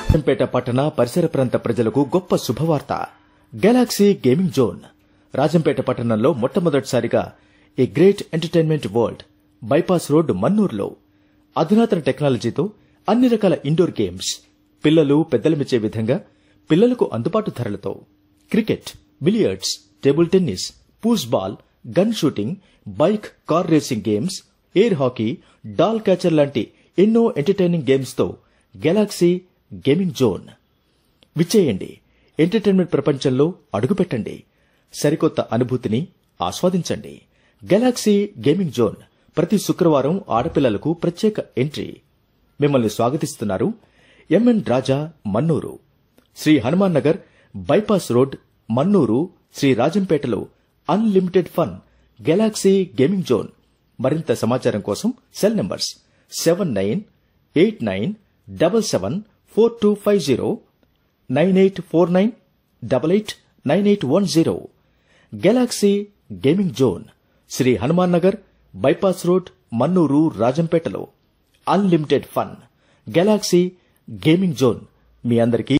రాజంపేట పట్టణ పరిసర ప్రాంత ప్రజలకు గొప్ప శుభవార్త. గెలాక్సీ గేమింగ్ జోన్ రాజంపేట పట్టణంలో మొట్టమొదటిసారిగా a great entertainment world bypass road మన్నూరులో అధునాతన టెక్నాలజీతో అన్ని రకాల ఇండోర్ గేమ్స్, పిల్లలు పెద్దలు మెచ్చే విధంగా పిల్లలకు అందుబాటు ధరలతో cricket, billiards, table tennis, pool ball, gun shooting, bike, car racing games, air hockey, doll catcher లాంటి ఎన్నో ఎంటర్టైనింగ్ గేమ్స్ తో గెలాక్సీ గేమింగ్ జోన్. విచ్చేయండి, ఎంటర్టైన్మెంట్ ప్రపంచంలో అడుగుపెట్టండి, సరికొత్త అనుభూతిని ఆస్వాదించండి. గెలాక్సీ గేమింగ్ జోన్ ప్రతి శుక్రవారం ఆడపిల్లలకు ప్రత్యేక ఎంట్రీ. మిమ్మల్ని స్వాగతిస్తున్నారు MN Raja, Mannur, Shri Hanuman Nagar, bypass road, Mannur, Shri రాజంపేటలో unlimited fun galaxy gaming zone. మరింత సమాచారం కోసం cell numbers 7989774250, 9849889810. Galaxy gaming zone, Shri Hanuman Nagar, bypass road, Mannur, రాజంపేటలో unlimited fun galaxy gaming zone మీ అందరికీ